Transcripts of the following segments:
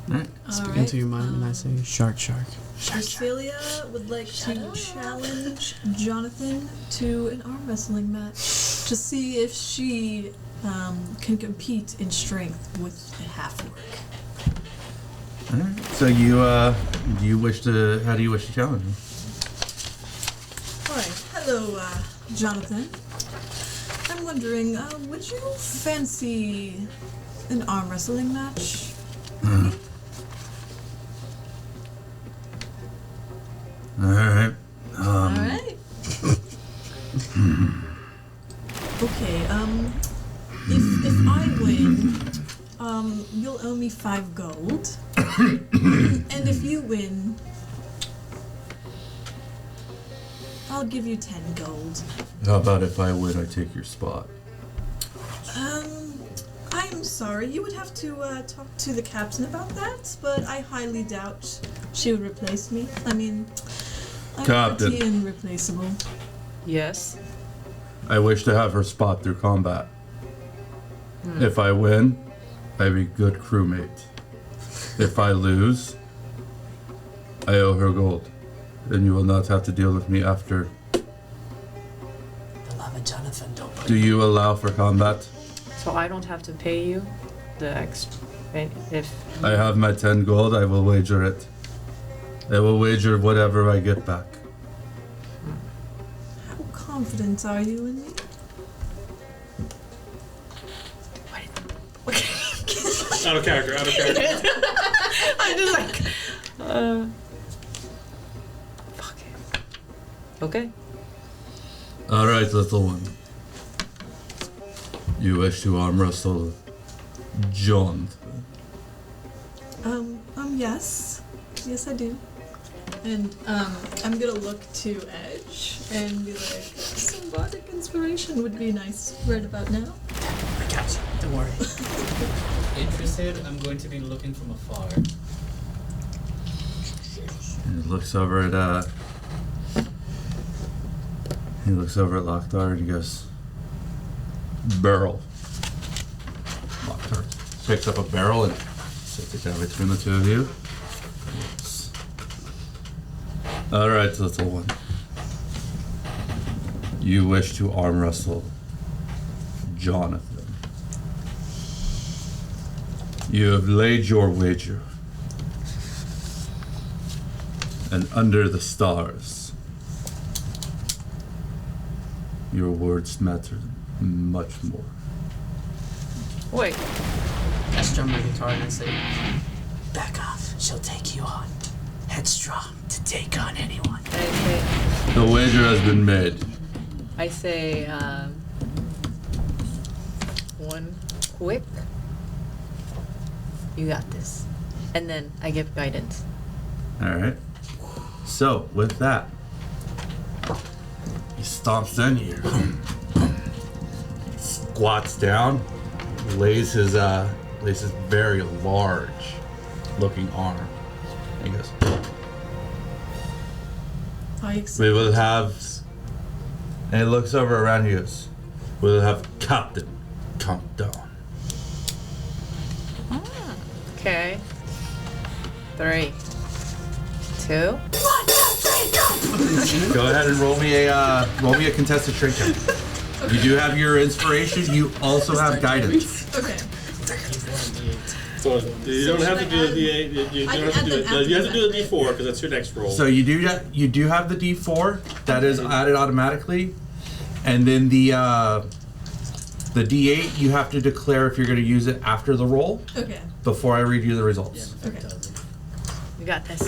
Alright, speak into your mind and I say, shark. Hialeah would like to challenge Jonathan to an arm wrestling match to see if she can compete in strength with a half-orc. Alright, so how do you wish to challenge him? Alright, hello, Jonathan. I'm wondering, would you fancy an arm wrestling match? Alright. Alright. Okay, if I win, you'll owe me 5 gold. And if you win, I'll give you 10 gold. How about if I win, I take your spot? I'm sorry, you would have to talk to the captain about that, but I highly doubt she would replace me. I mean, I'm Captain. pretty irreplaceable. Yes. I wish to have her spot through combat. If I win, I be good crewmate. If I lose, I owe her gold, and you will not have to deal with me after. Beloved Jonathan, don't put Do you allow for combat? So I don't have to pay you the extra if I have my 10 gold, I will wager it. I will wager whatever I get back. How confident are you in me? Out of character. I'm just like fuck it. Okay. Alright, little one. You wish to arm wrestle John? Yes. Yes, I do. And, I'm gonna look to Edge and be like, some bardic inspiration would be nice right about now. I got you. Don't worry. Interested, I'm going to be looking from afar. He looks over at Lockdar and he goes, barrel. Lockdar picks up a barrel and sits it down between the two of you. Alright, little one. You wish to arm wrestle Jonathan. You have laid your wager. And under the stars, your words matter much more. Wait. I strum my guitar and I say, back off. She'll take you on. Headstrong to take on anyone. The wager has been made. I say one quick. You got this. And then I give guidance. Alright. So, with that, he stomps in here, squats down, lays his very large looking arm. And he goes, we will have, and he looks over around, he goes, we'll have Captain come down. Okay. 3, 2. 1, 2, 3, go! Go ahead and roll me a contested strength check. You do have your inspiration. You also have guidance. Okay. So you don't have to do the D8. You don't have to do it. You have to do the D4 because that's your next roll. So you do have the D4 that is added automatically, and then the D8 you have to declare if you're going to use it after the roll. Okay. Before I read you the results. Yeah, okay. You got this.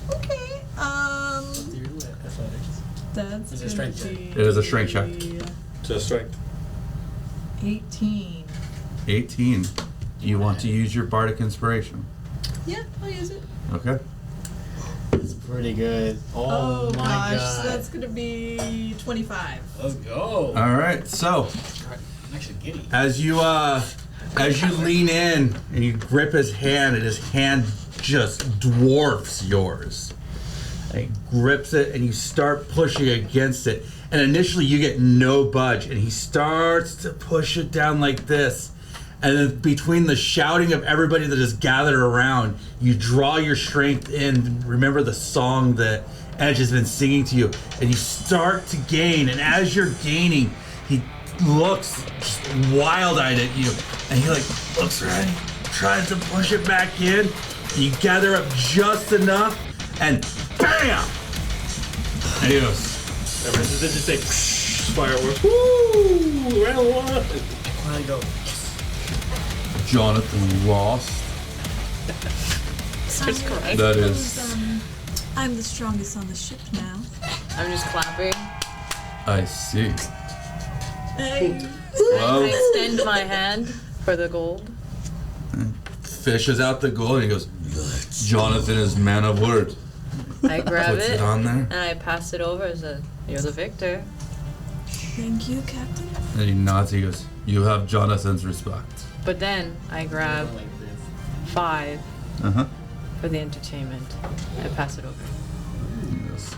Okay. That's Is it strength check? It is a strength check. So strength. 18. 18. Do you want to use your bardic inspiration? Yeah, I'll use it. Okay. That's pretty good. Oh my gosh, god. so that's gonna be 25. Let's go. All right. So, I'm actually giddy. as you lean in and you grip his hand, and his hand just dwarfs yours. And he grips it, and you start pushing against it. And initially, you get no budge, and he starts to push it down like this. And then between the shouting of everybody that is gathered around, you draw your strength in. Remember the song that Edge has been singing to you, and you start to gain. And as you're gaining, he looks just wild-eyed at you, and he looks around, tries to push it back in. You gather up just enough, and bam! And he goes, Did you say fireworks? Woo! Round one. I go. Jonathan lost. Just crying. That is, I'm the strongest on the ship now. I'm just clapping. I see. Hey. Well, I extend my hand for the gold. fishes out the gold, and he goes, Jonathan is man of word. I grab Puts it it on there. and I pass it over as you're the victor. Thank you, Captain. And he nods, he goes, you have Jonathan's respect. But then I grab 5 Uh-huh. for the entertainment. I pass it over. Yes.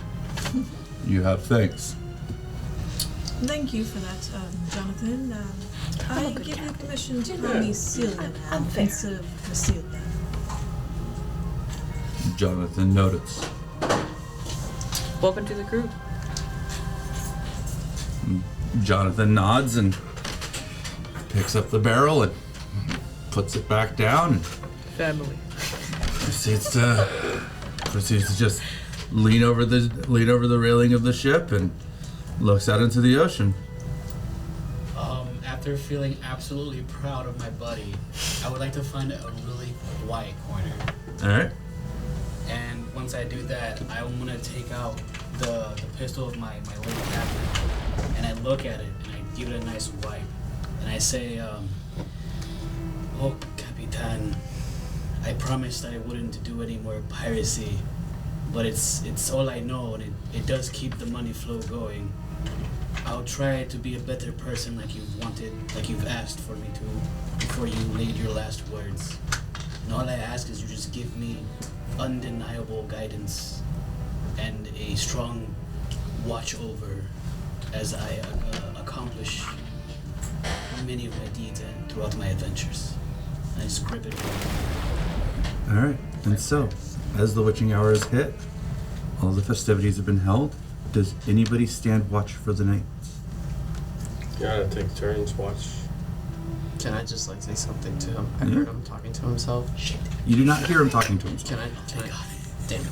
You have thanks. Thank you for that, Jonathan. I give you permission to call me Celia now instead of Cecilia. Jonathan notice. Welcome to the crew. Jonathan nods and picks up the barrel and puts it back down and Family. proceeds to just lean over the railing of the ship and looks out into the ocean. After feeling absolutely proud of my buddy, I would like to find a really quiet corner. All right. And once I do that, I'm gonna take out the pistol of my late captain, and I look at it and I give it a nice wipe, and I say, "Oh, Capitan, I promised I wouldn't do any more piracy, but it's all I know, and it does keep the money flow going. I'll try to be a better person like you've asked for me to before you laid your last words. And all I ask is you just give me undeniable guidance and a strong watch over as I accomplish many of my deeds and throughout my adventures." And I just grip it. All right. And so, as the witching hour is hit, all the festivities have been held. Does anybody stand watch for the night? You gotta take turns, watch. Can I just say something to him? I Yeah. heard him talking to himself. You do not hear him talking to himself. Can I? Damn it.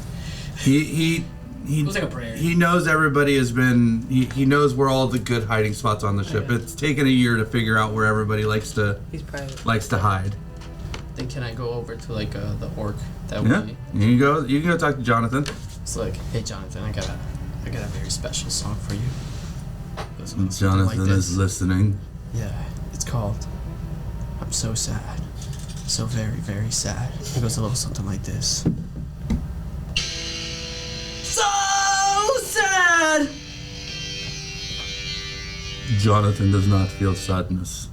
He It was like a prayer. He knows everybody has been. He knows where all the good hiding spots on the ship. It's taken a year to figure out where everybody likes to He's private. hide. Then can I go over to the orc that Yeah. way? You can go talk to Jonathan. It's like, hey Jonathan, I got a very special song for you. It goes a little something Jonathan like this. is listening. Yeah, it's called I'm So Sad. So very, very sad. It goes a little something like this. So sad! Jonathan does not feel sadness.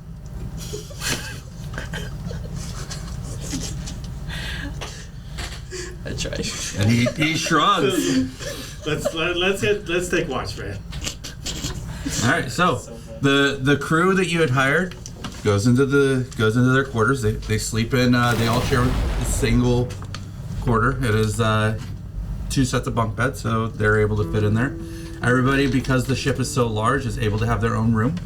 I tried. And he shrugs. Let's take watch, man. All right, so the crew that you had hired goes into their quarters. They sleep in. They all share a single quarter. It is 2 sets of bunk beds, so they're able to fit in there. Everybody, because the ship is so large, is able to have their own room.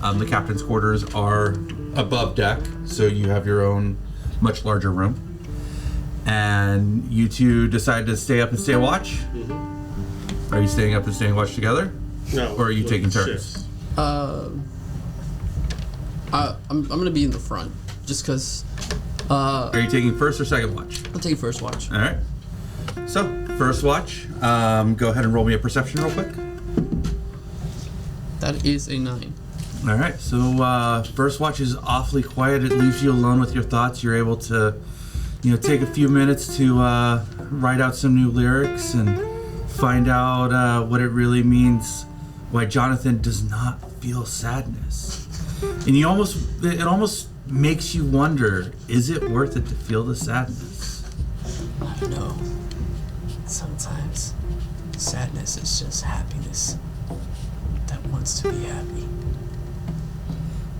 The captain's quarters are above deck, so you have your own much larger room. And you two decide to stay up and stay watch. Are you staying up and staying watch together? No. Or are you with taking turns? shifts. I'm gonna be in the front, just cause. Are you taking first or second watch? I'll take first watch. All right. So, first watch. Go ahead and roll me a perception real quick. That is a 9. All right. So, first watch is awfully quiet. It leaves you alone with your thoughts. You're able to, take a few minutes to write out some new lyrics and find out what it really means. Why Jonathan does not feel sadness. And it almost makes you wonder, is it worth it to feel the sadness? I don't know. Sometimes sadness is just happiness that wants to be happy.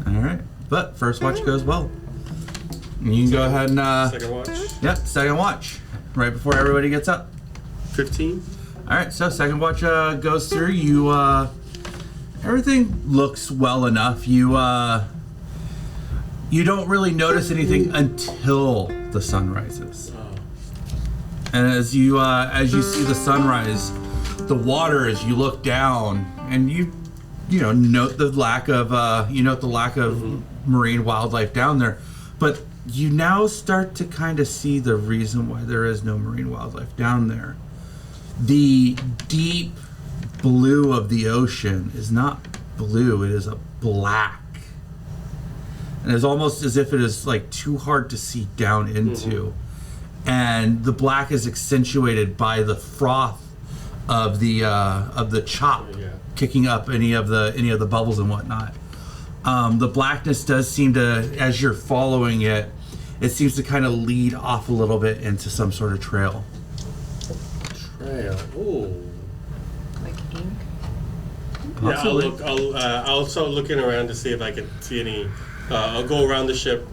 All right. But first watch goes well. You can go ahead and Second watch. Yep, second watch. Right before everybody gets up. 15. Alright, so second watch goes through. You everything looks well enough. You don't really notice anything until the sun rises. And as you see the sunrise, the water as you look down, and you note the lack of marine wildlife down there, but you now start to kind of see the reason why there is no marine wildlife down there. The deep blue of the ocean is not blue; it is a black, and it's almost as if it is like too hard to see down into. And the black is accentuated by the froth of the chop kicking up any of the bubbles and whatnot. The blackness does seem to, as you're following it, it seems to kind of lead off a little bit into some sort of trail. Trail. Ooh. Like ink? Possibly. Yeah, I'll start looking around to see if I can see any. I'll go around the ship,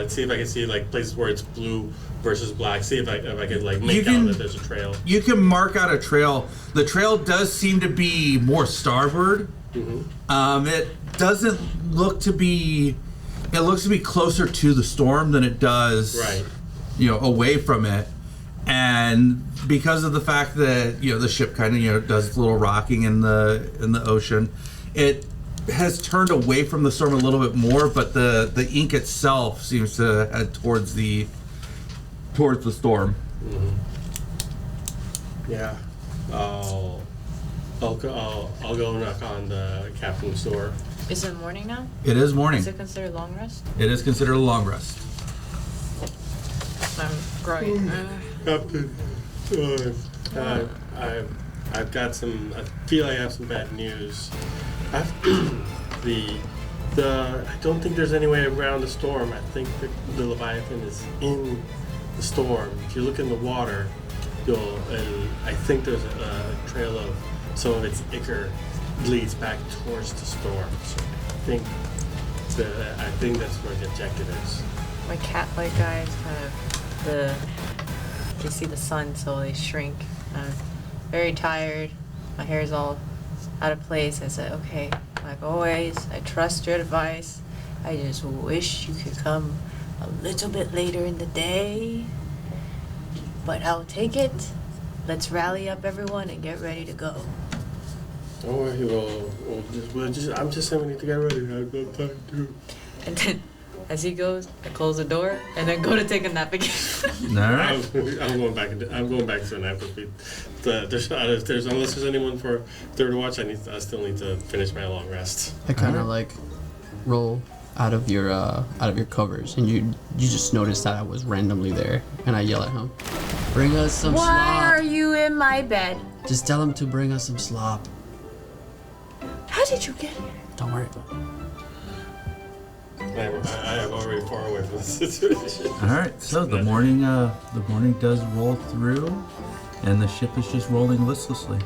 see if I can see like places where it's blue versus black. See if I could like make out that there's a trail. You can mark out a trail. The trail does seem to be more starboard. It doesn't look to be. It looks to be closer to the storm than it does, away from it. And because of the fact that the ship kind of does its little rocking in the ocean, it has turned away from the storm a little bit more. But the ink itself seems to head towards the storm. Yeah, I'll go knock on the captain's door. Is it morning now? It is morning. Is it considered long rest? It is considered a long rest. I'm groggy. Captain, I've got some. I feel I have some bad news. I don't think there's any way around the storm. I think the Leviathan is in the storm. If you look in the water, I think there's a trail of some of its ichor leads back towards the storm. So I think that's where the objective is. My cat-like eyes kind of they see the sun, so they shrink. I'm very tired. My hair's all out of place. I said, okay, like always, I trust your advice. I just wish you could come a little bit later in the day, but I'll take it. Let's rally up everyone and get ready to go. Don't worry, I'm just saying we need to get ready. I've got time too. And then, as he goes, I close the door and then go to take a nap again. All right. I'm going back to a nap with me. Unless there's anyone for third watch, I still need to finish my long rest. I kind of like roll out of your covers, and you just notice that I was randomly there, and I yell at him, "Bring us some slop!" Why are you in my bed? Just tell him to bring us some slop. How did you get here? Don't worry about it. I am already far away from the situation. All right. So the morning does roll through, and the ship is just rolling listlessly.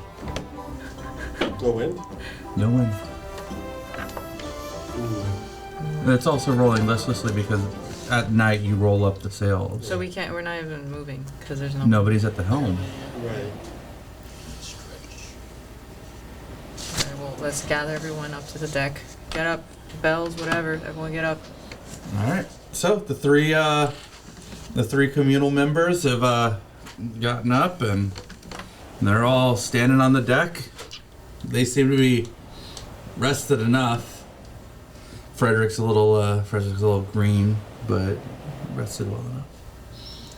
No wind? No wind. And it's also rolling listlessly because at night you roll up the sails. So we're not even moving because there's Nobody's at the helm. Right. Alright, well, let's gather everyone up to the deck. Get up, bells, whatever. Everyone get up. All right. So the three communal members have gotten up and they're all standing on the deck. They seem to be rested enough. Hrodric's a little green, but rested well enough.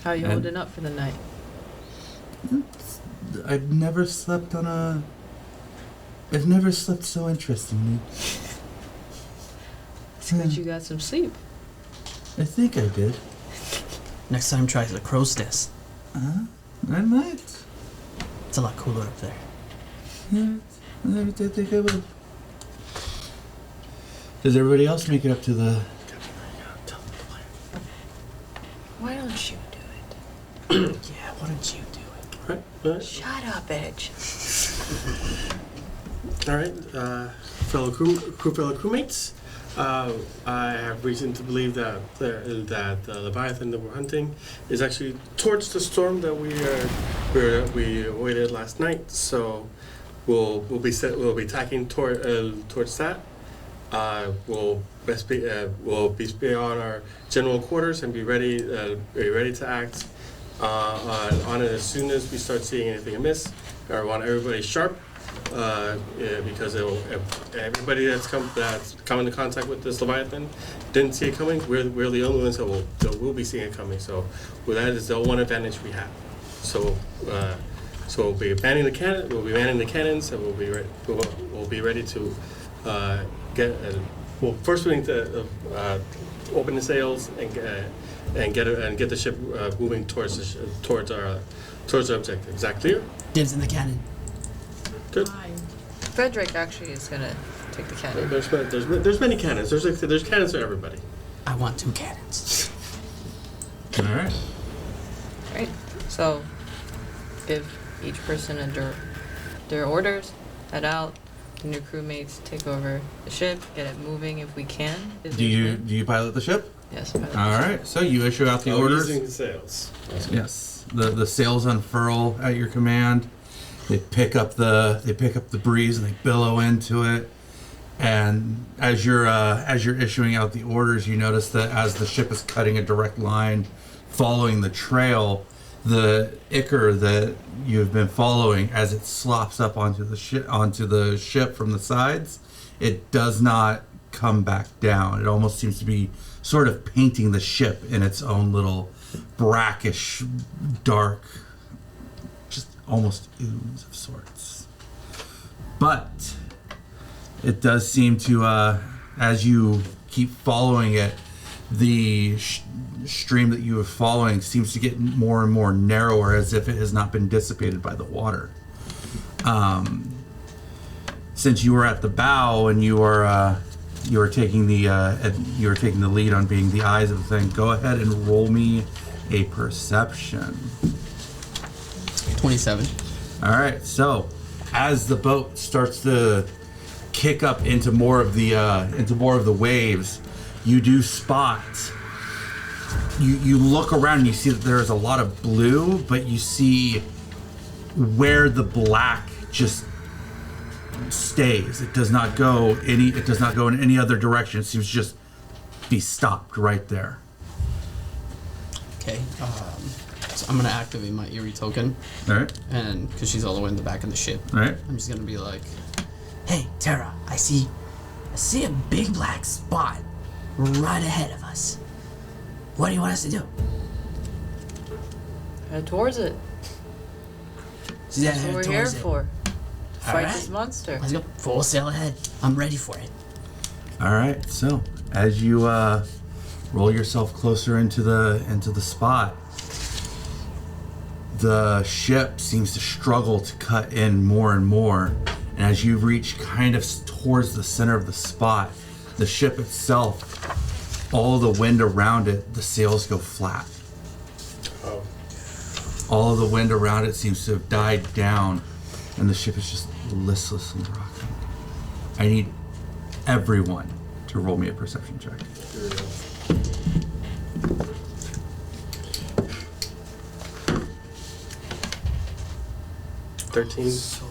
How are you holding up for the night? I've never slept so interestingly. It's good you got some sleep. I think I did. Next time, try the crow's nest. I might. It's a lot cooler up there. Yeah, I think I will. Does everybody else make it up to the... Why don't you do it? Yeah, why don't you do it? Right. Shut up, Edge. All right, fellow crewmates. I have reason to believe that that the Leviathan that we're hunting is actually towards the storm that we avoided last night. So we'll be tacking towards that. We'll be on our general quarters and be ready to act on it as soon as we start seeing anything amiss. I want everybody sharp. Because everybody that's come into contact with this Leviathan didn't see it coming. We're the only ones that will be seeing it coming. So that is the one advantage we have. So we'll be manning the cannon. We'll be manning the cannons, and we'll be ready to get. Well, first we need to open the sails and get the ship moving towards our objective. Is that clear? Dibs in the cannon. Good. Hrodric actually is gonna take the cannon. There's many cannons. There's cannons for everybody. I want 2 cannons. All right. Right. So, give each person their orders. Head out. The new crewmates take over the ship. Get it moving if we can. Do you pilot the ship? Yes. All right. So you issue out the orders. Using the sails. Yes. The sails unfurl at your command. They pick up the breeze and they billow into it. And as you're issuing out the orders, you notice that as the ship is cutting a direct line, following the trail, the ichor that you have been following, as it slops up onto the ship from the sides, it does not come back down. It almost seems to be sort of painting the ship in its own little brackish, dark, just almost ooze of sorts. But it does seem to, as you keep following it, the stream that you are following seems to get more and more narrower, as if it has not been dissipated by the water. Since you were at the bow and you are taking the lead on being the eyes of the thing, go ahead and roll me a perception. 27. All right. So, as the boat starts to kick up into more of the waves, you do spot. You look around and you see that there is a lot of blue, but you see where the black just stays. It does not go in any other direction. It seems to just be stopped right there. Okay. So I'm gonna activate my Eerie token, All right. and because she's all the way in the back of the ship, All right. I'm just gonna be like, Hey, Tara, I see a big black spot right ahead of us. What do you want us to do? Head towards it. She's That's what we're here for. Fight Alright. this monster. Let's go. Full sail ahead. I'm ready for it. All right. So, as you roll yourself closer into the spot, the ship seems to struggle to cut in more and more. And as you reach kind of towards the center of the spot, the ship itself, all the wind around it, the sails go flat. Oh. All of the wind around it seems to have died down, and the ship is just listlessly rocking. I need everyone to roll me a perception check. Here we go. So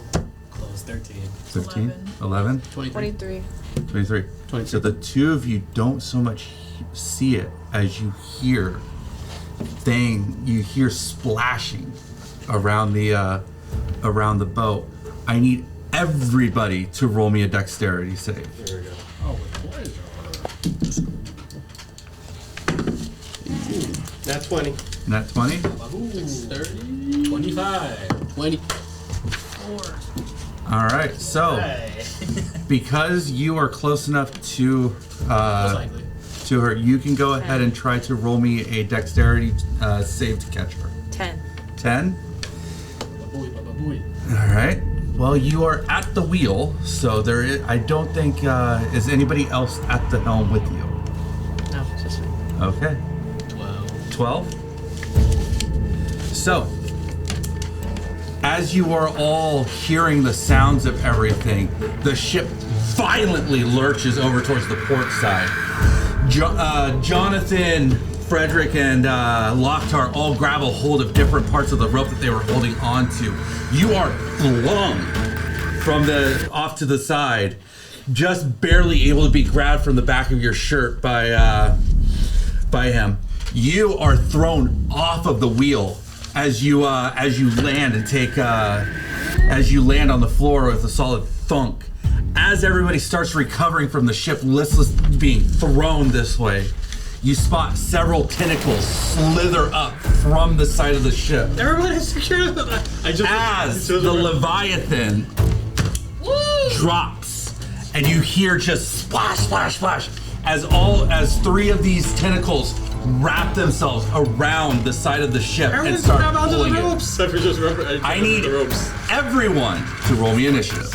close. 13. 13? 11? 23. 23. 22. So the two of you don't so much see it as you hear splashing around the boat. I need everybody to roll me a dexterity save. Here we go. Oh, with pleasure. Nat 20. Nat 20? Ooh, 30. 25. 24. All right. So Hey. because you are close enough to Most likely. to her, you can go ahead and try to roll me a dexterity save to catch her. 10. 10? Babooey, babooey. All right. Well, you are at the wheel, so I don't think is anybody else at the helm with you. No, it's just me. Okay. 12. 12. So, as you are all hearing the sounds of everything, the ship violently lurches over towards the port side. Jonathan, Hrodric, and Loktar all grab a hold of different parts of the rope that they were holding onto. You are flung from the off to the side, just barely able to be grabbed from the back of your shirt by him. You are thrown off of the wheel as you land and as you land on the floor with a solid thunk. As everybody starts recovering from the ship, listless being thrown this way, you spot several tentacles slither up from the side of the ship. Everybody's secure. As the Leviathan drops, and you hear just splash, splash, splash, as three of these tentacles wrap themselves around the side of the ship and start pulling it. I need everyone to roll me initiative.